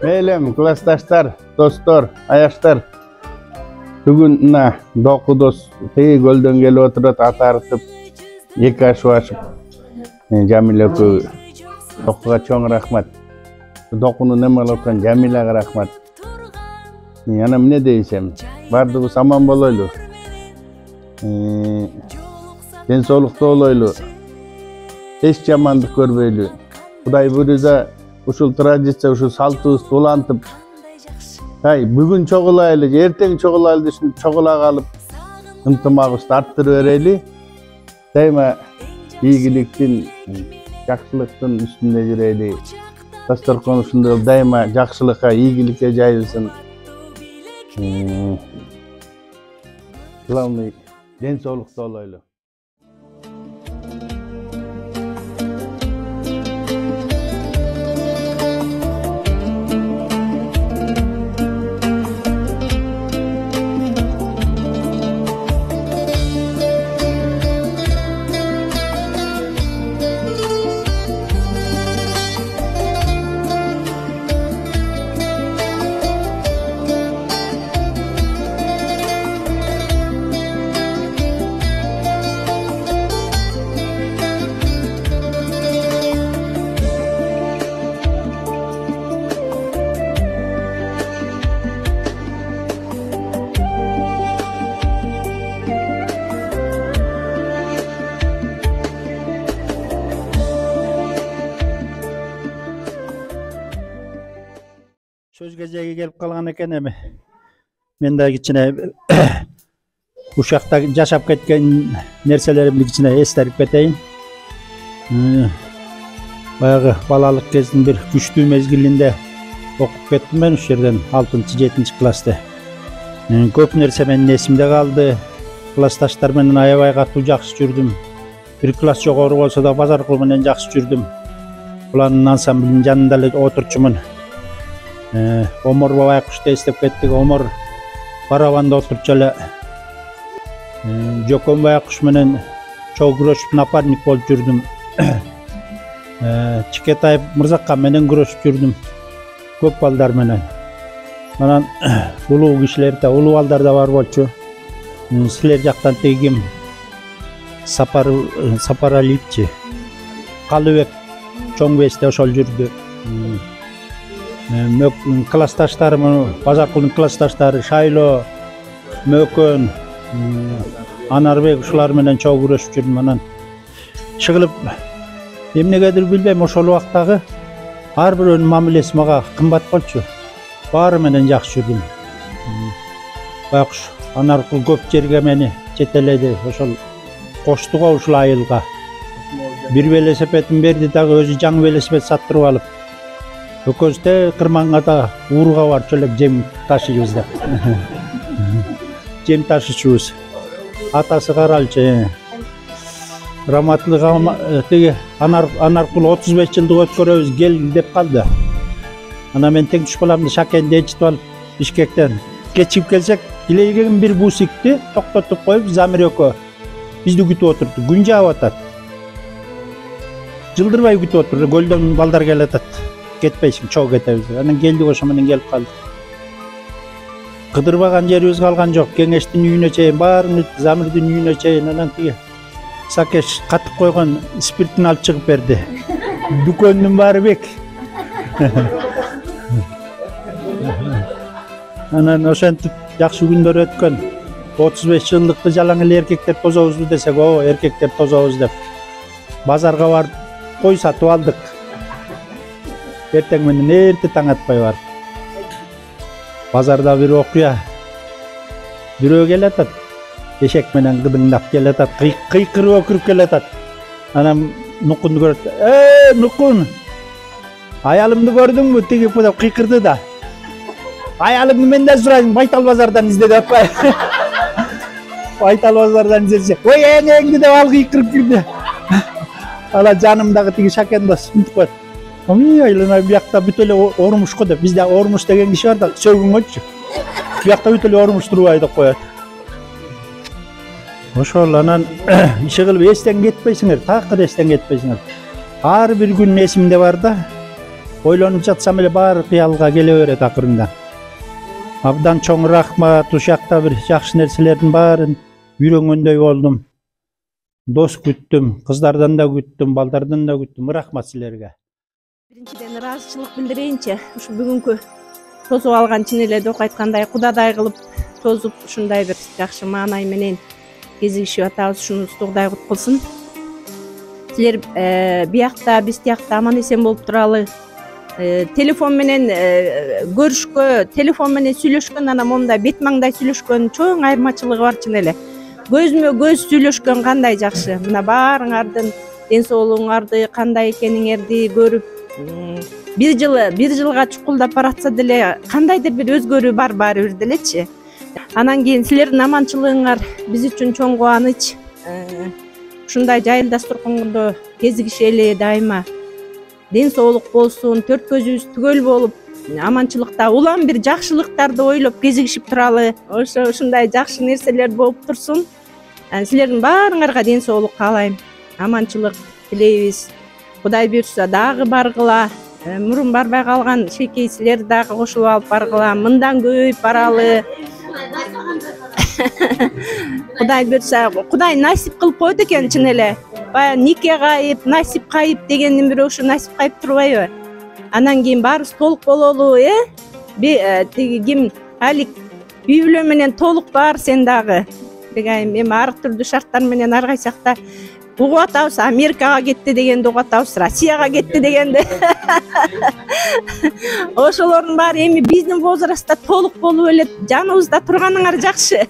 Meylem, klastaşlar, dostlar, ayaşlar. Bugün mına Doku dос tegi gölden gelip oturup atartıp eki aşıp aşıp Jamila öpü Dokuga çoğun rahmat. Dokunu nemal otkan Jamilaga rahmat. Yana ne deysem, bardığız aman bolaylı. Densolukta olaylı. Hiç jamandık görmeyli. Kuday buyursa uşul tradisiya, uşul saltыбыз dolantıp bugün çoğulaylı, erteң çoğulaylı düşünüp çoğula kalıp ıntımağızды arttırıp vereyli. Daima iyigiliktin, jakşılıktın üstünde жүрeyli. Dastorkon uşunda daima jakşılıkka, iyigilikке jayılsın. Главный денсаулыкта болойлу. Söz geceye gelip kalgan eken emi. Men de içine uşakta yaşap ketken nerselerimdi içine esтерип кетейин. Bayağı balalık kezdin bir güçlü mezgilinde okup kettim ben uş yerden 6-7 klasta. Köp nerse menin esimde kaldı. Klastaşlar menen aябай катуу жакшы жүрдүм. Bir klas жогору болсо да базар кылуу менен жакшы жүрдүм. Булардын ансамблинин жанында эле отурчумун. Omar Bayakuş'ta istep kettik. Omar paravanda oturчу эле Jokon Bayakuş menen чогуу күрөшүп напарник болуп жүрдүм. Чикетаев Мырзакан менен күрөшүп жүрдүм. Көп балдар менен. Анан улуу кишилер да, улуу балдар да бар болчу. Силер жактан тегим Сапаралипчи, Калыбек чоң бесте ошол жүрдү. Klastaşlarım, Bazarkul'un klastaşları Şaylo, Mökön, Anarbek uşular menen çoğu görüşüp жүрдүm. Анан чыгылып эмнегедир билбейм, ошол убактагы ар бирөөнүн мамилеси мага кымбат болчу. Баары менен жакшы жүрдүм. Байкуш Анаркул көп жерге мени жетеледи. Ошол кошту го ушул айылга. Bir велосипедин берди дагы өзү жаңы велосипед саттырып алып. Өкөзде кырманга да ууруга барып элек жем ташыйбыз деп. Жем ташычубуз. Атасы каралчы. Раматлык теги Анаркул 35 жылдык өткөрөбүз кел деп калды. Ана мен тең түш баламды Шакенде ичип алып Бишкектен кечип келсек, илейген bir бусикти токтотуп коюп Замир экөө бизди күтүп отурду. Күн жаап атат. Жылдырбай күтүп отурду. Көлдөн балдар келатат. Кетпейсиң, чогуу кетебиз. Анан келдик, ошо менен келип калдык. Кыдырбаган жерибиз калган жок. Кеңештин үйүнө чейин, баарын Замирдин үйүнө чейин, анан тиги Сакеш катып койгон спиртин алып чыгып берди. Дүкөндүн баары бек. Анан ошентип жакшы күндөр өткөн. 35 жылдыкты жалаң эле эркектер тозобузбу десек, о, эркектер тозобуз деп. Базарга барып кой сатып алдык. Эртең менен эрте таң атпай барып. Базарда bir окуя. Бирөө келатат. Эшек менен кыдыңдап келатат. Кыйкырып өкүрүп келатат. Анан Нукунду көрөт. Нукун. Аялымды көрдүңбү? Тиги деп кыйкырды да. Аялымды мен да сурайм, Байтал базардан изде деп атпай. Байтал базардан издесе. Ой, эңеңди деп ал кыйкырып кирди. Ала жанымдагы тиги Шакен дос мынтип коет. Айлана биякта бүт эле ормуш го деп. Бизде ормуш деген киши бар да, сөгүнгөчү. Биякта бүт эле ормуш турбай деп коет. Ошол анан иши кылып эстен кетпейсиңер, такыр эстен кетпейсиңер. Ар бир күн эсимде бар да. ойлонуп жатсам эле баары кыялга келе берет акырында. Абдан чоң рахмат, ушакта бир жакшы нерселердин баарын үйрөнгөндөй болдум. Дос күттүм, кыздардан да күттүм, балдардан да күттүм. Рахмат силерге. Биринчиден ыраазычылык билдирейинчи, ушу бүгүнкү тосуп алган чын эле Доку айткандай кудадай кылып тосуп ушундай бир жакшы маанай менен кезигишип атабыз. Ушунубузду Кудай кут кылсын. Силер биякта, биз тиякта аман эсен болуп туралы. Телефон менен көрүшкө, телефон менен сүйлөшкөн, анан момундай бет маңдай сүйлөшкөн чоң айырмачылыгы бар чын эле. Көзмө көз сүйлөшкөн кандай жакшы. Мына баарыңардын ден соолугуңарды, кандай экениңерди көрүп, бир жылга чукулдап баратса деле кандайдыр бир өзгөрүү бар баары бир делечи. Анан кийин силердин аманчылыгыңар биз үчүн чоң кубаныч. Ушундай жайылдаш тургондо кезигишели дайыма. Ден соолук болсун, төрт көзүбүз түгөл болуп, аманчылыкта улам бир жакшылыктарды ойлоп кезигишип туралы. Ушундай жакшы нерселер болуп турсун. Силердин баарыңарга ден соолук каалайм. Аманчылык тилейбиз. Кудай буйрса дагы баргыла. Мурун барбай калган шекей силер дагы кошулуп алып баргыла. Мындан көбөйүп баралы. Кудай буйрса, Кудай насип кылып койду экен чын эле. Баягы нике кайып, насип кайып дегендин бири ушу насип кайып турбайбы? Анан кийин баарыбыз толук бололу, тиги ким Алик үй бүлө менен толук бар сен дагы. Дегайым, эми ар түрдүү шарттар менен ар кайсакта угуп атабыз, Америкага кетти дегенди угуп атабыз, Россияга кетти дегенди. Ошолордун баары эми биздин возрастта толук болуп эле жаныбызда турганыңар жакшы.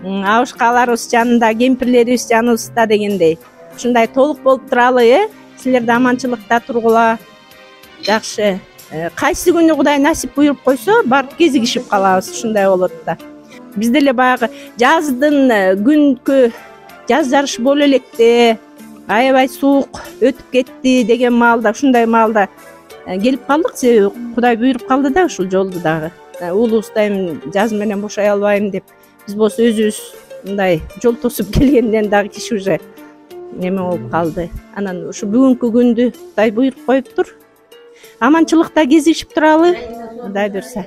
Абышкаларыбыз жанында, кемпирлерибиз жаныбызда дегендей. Ушундай толук болуп туралы, силерде аманчылыкта тургула. Жакшы. Кайсы күнү Кудай насип буйруп койсо, барып кезигишип калабыз, ушундай болот да. Биз деле баягы жаздын күнкү жаз жарышы боло электе, аябай суук өтүп кетти деген маалда, ушундай маалда келип калдык, себеби Кудай буйруп калды да ушул жолду дагы. Уулубуз дайым жаз менен бошой албайм деп, биз болсо өзүбүз мындай жол тосуп келгенден дагы киши уже неме болуп калды. Анан ушу бүгүнкү күндү Кудай буйруп коюптур. Аманчылыкта кезигишип туралы, Кудай буйрса.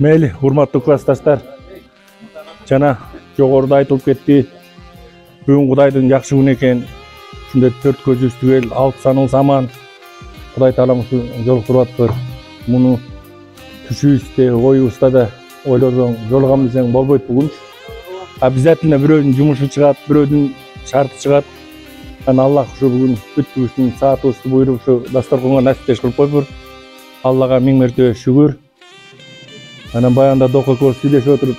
Мейли, урматтуу классташтар. Жана жогоруда айтылып кетти. Бүгүн Кудайдын жакшы күнү экен. Ушундай төрт көзүбүз түгел, алып саныбыз аман. Кудай тааламызды жолуктуруп атыптыр. Муну түшүбүздө, оюбузда да ойлосоң, жолугам десең болбойт бүгүн. Обязательно бирөөнүн жумушу чыгат, бирөөнүн шарты чыгат. Анан Аллах ушу бүгүн бүттүбүздүн саатыбызды буйруп ушу дастарканга насиптеш кылып койдур. Аллага миң мертебе шүгүр. Анан баягында Доку экөөбүз сүйлөшүп отуруп,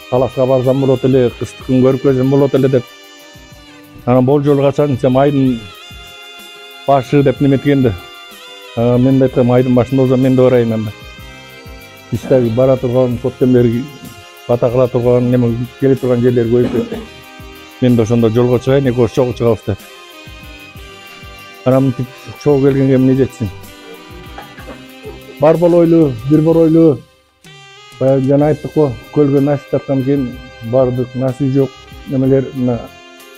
талашка барсам болот эле, кыстыкын көрүп келсем болот эле деп. Анан бул жолу качан десем айдын башы деп неметкенди. Мен да айткам, айдын башында болсо мен да барайын анда. Биз дагы бара турган, коттон бери бата кыла турган, неме келе турган жерлер көбөйүп кетти. Мен да ошондо жолго чыгайын, экөөбүз чогуу чыгабыз деп. Анан мынтип чогуу келгенге эмне жетсин. Бар болойлу, бир боройлу. Баягы жана айттык го, көлгө насип тарткан кийин бардык, насип жок немелер мына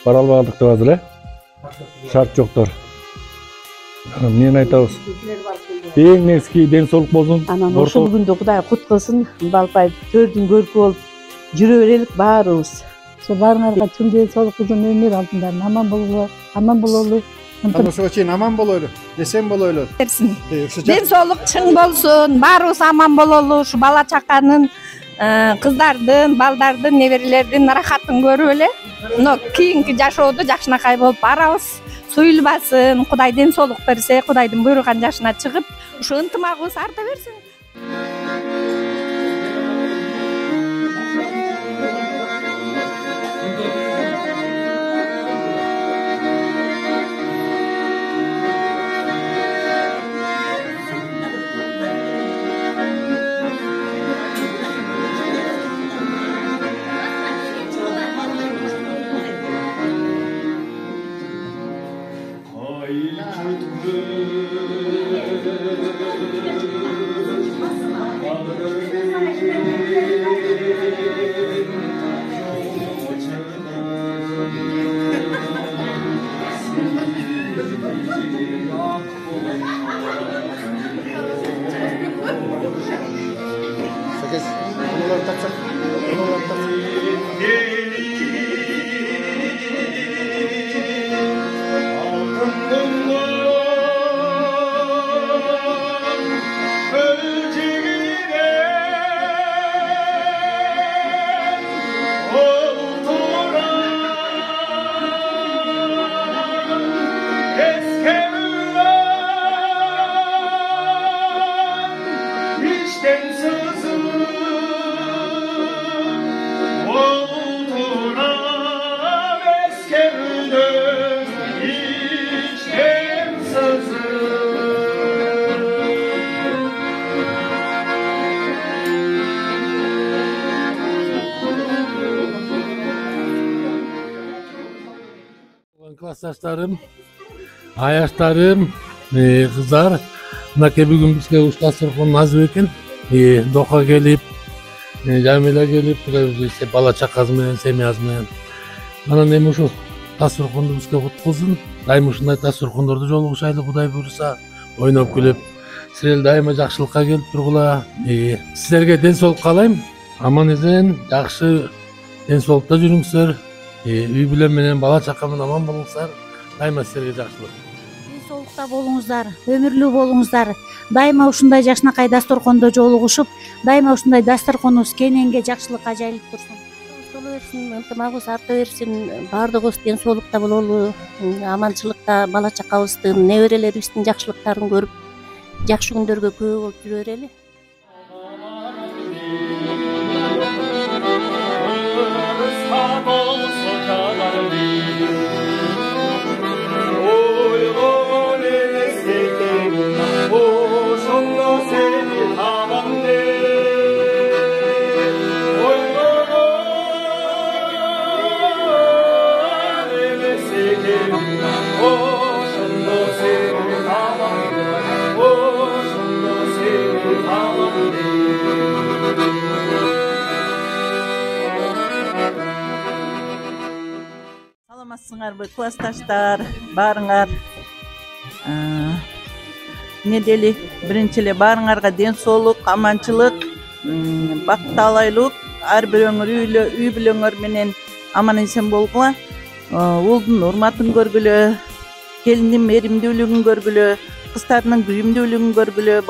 бара албадык деп азыр, шарт жоктор. Мен айтабыз. Эң негизги ден соолук болсун. Анан ушул күндү Кудай кут кылсын. Балпай төрдүн көркү болуп жүрө берелик баарыбыз. Ошо баарыңарга чын ден соолук, узун өмүр алдында аман бололу. Ошого чейин аман болойлу, эсен болойлу. Берсин. Ушу Ден соолук чың болсун, баарыбыз аман бололу, ушу бала чаканын, кыздардын, балдардын, неберелердин рахатын көрүп эле, мына кийинки жашоодо жакшынакай болуп барабыз. Суюлбасын, Кудай ден соолук берсе, Кудайдын буйруган жашына чыгып, ушу ынтымагыбыз арта берсин. Klassdaşlarım, ayaşlarım, kızlar, mınake bugün bizge uçtasırkın nazı ekin, doğa gelip, Jamile gelip, işte bala çakazmayan, semiyazmayan. Bana neyim şu tasırkındı bizge kutkuzun, daim uşunday tasırkındırdı joluguşaylı Kuday buyursa, oynap gülüp, sizler daima jakşılıkka gelip durgula. Sizlerge den sooluк kalayım, aman ezen, jakşı den soolukta жүрүңүздөр. Үй бүлө менен бала чакамын аман болуңуздар. Дайыма силерге жакшылык. Ден соолукта болуңуздар, өмүрлүү болуңуздар. Дайыма ушундай жакшынакай дасторкондо жолугушуп, дайыма ушундай дасторконубуз кененге жакшылыкка жайылып турсун. Боло берсин, ынтымагыбыз арта берсин, баардыгыбыз ден соолукта бололу, аманчылыкта бала чакабыздын, неберелерибиздин жакшылыктарын көрүп, жакшы күндөргө күбө болуп жүрө берели. Саламатсыңарбы, классташтар, баарыңар. Недели биринчи эле баарыңарга ден соолук, аманчылык, бакталайлык, ар бирөөңөр үй бүлөңөр менен аман эсен болгула. Уулдун урматын көргүлө, келиндин меримдүүлүгүн көргүлө, кыздардын күйүмдүүлүгүн көргүлө,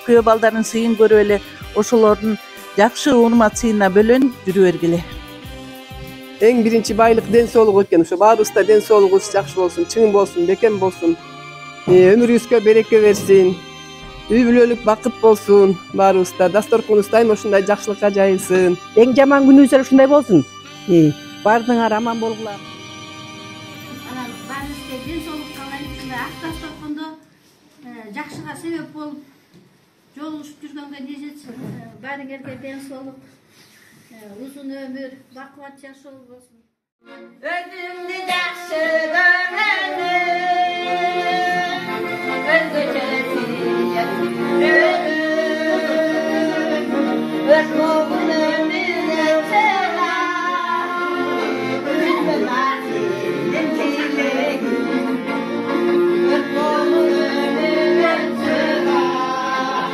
күйөө балдардын сыйын көрүп эле ошолордун жакшы урмат сыйына бөлөнүп жүрү бергиле. Эң биринчи байлык ден соолук экен. Ошо баарыбызда ден соолугубуз жакшы болсун, чың болсун, бекем болсун. Өмүрүбүзгө береке берсин. Үй бүлөлүк бакыт болсун баарыбызда. Дасторконубуз дайыма ушундай жакшылыкка жайылсын. Эң жаман күнүбүз ушундай болсун. Баардыгыңар аман болгула. Анан баарыбызга ден соолук каалайм, ушундай ак дасторкондо жакшыга себеп болуп жолугушуп жүргөнгө не жетсин. Баарыңарга ден соолук, uzun ömür, bakvat yaşol olsun. Özümni жақсы görmedim, öz göçersin, öz moğun ömrüne selam, üzme nasibin çileğim, öz moğun ömrüne selam,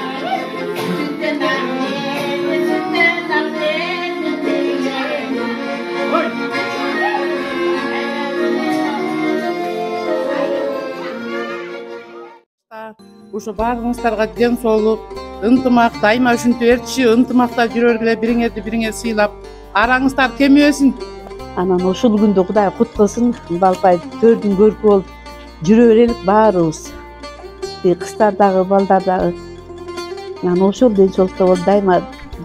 sütten annemi, sütten annemi. Uşu barыңızдарga ден соолук, ынтымак, дайыма ушинтип эрчи ынтымакта жүрөргүлө, бириңерди бириңер сыйлап, араңыздар кемебесин. Анан ушул күндү Кудай кут кылсын, балпай төрдүн көркү болуп жүрө берелик баарыбыз. Кыздар дагы, балдар дагы. Анан ошол ден соолукта болуп дайыма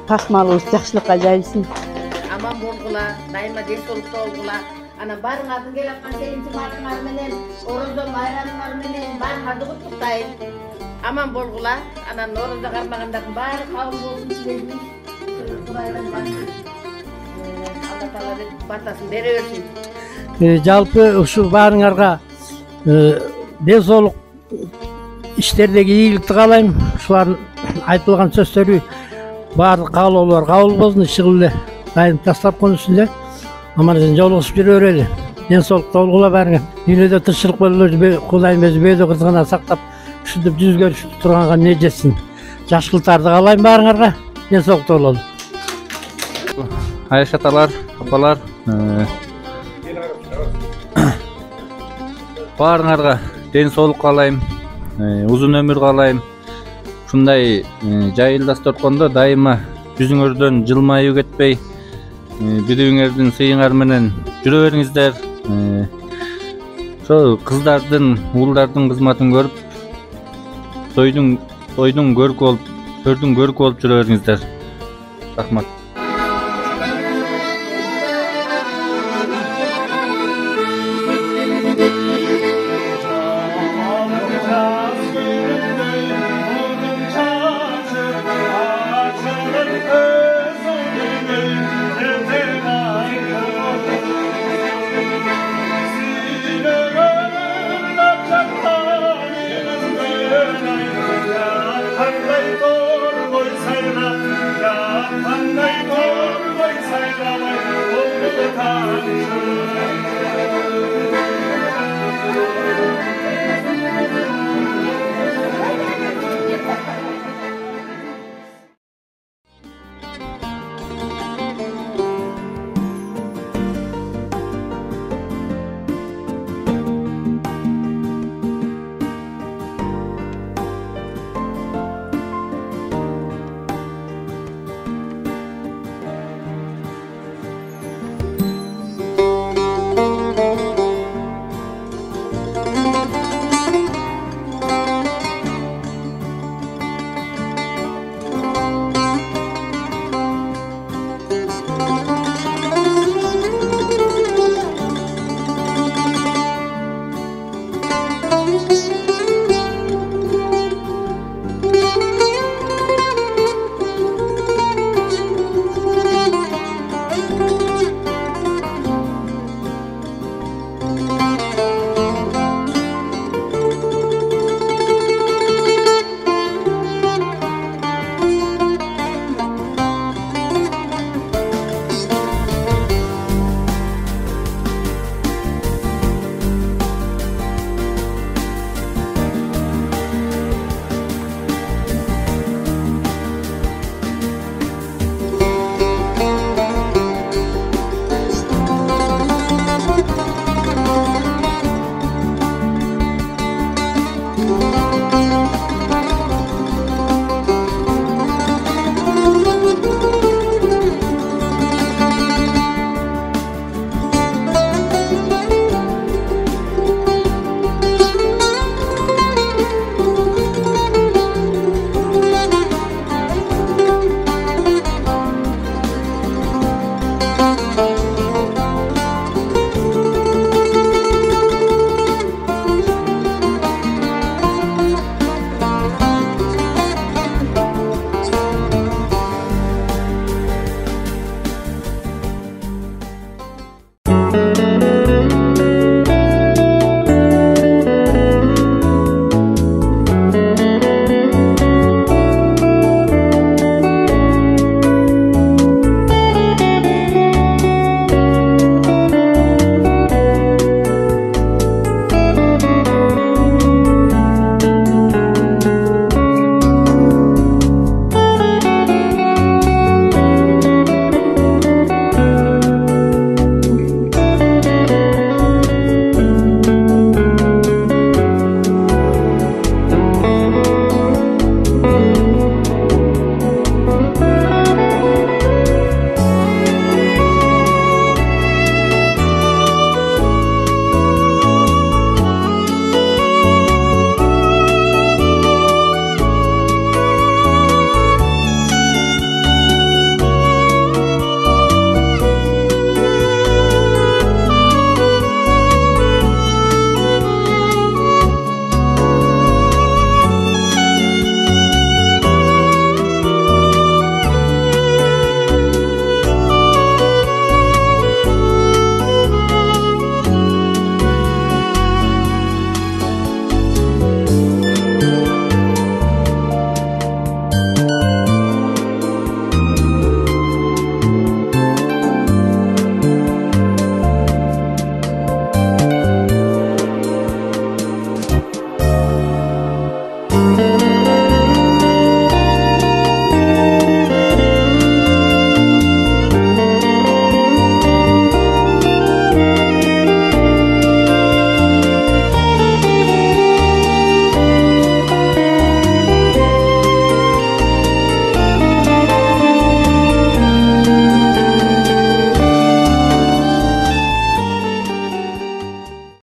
тасмалыбыз жакшылыкка жайылсын. Аман болгула, дайыма ден соолукта болгула. Анан барыңардын келаткан сегинчи мартыңар менен, орозо майрамыңар менен баарыңарды куттуктайм. Аман болгула. Анан орозо кармагандардын баары кабыл болсун дилейбиз. Кудайдан Алла Таала батасын бере берсин. Жалпы ушу баарыңарга ден соолук иштердеги ийгиликти каалайм. Ушулардын айтылган сөздөрү баардык каалоолор кабыл болсун. Ишигил эле дайым дастаркон үстүндө аман эсен жолугушуп жүрө берели. Ден соолукта болгула баарыңар. Дүйнөдө тынччылык бололу, Кудайым өзү бөөдө кызгана сактап, ушинтип жүзгө көрүшүп турганга эмне жетсин. Жакшылыктарды каалайм баарыңарга. Ден соолукта бололу. Айша аталар, апалар, баарыңарга ден соолук каалайм, узун өмүр каалайм. Ушундай жайыл дасторкондо дайыма жүзүңөрдөн жылмайып кетпей, бири-бириңердин сыйыңар менен жүрө бериңиздер. Ошо кыздардын, уулдардын кызматын көрүп, тойдун көркү болуп, төрдүн көркү болуп жүрө бериңиздер. Рахмат. Qanday to'rgoy saylamay, o'g'li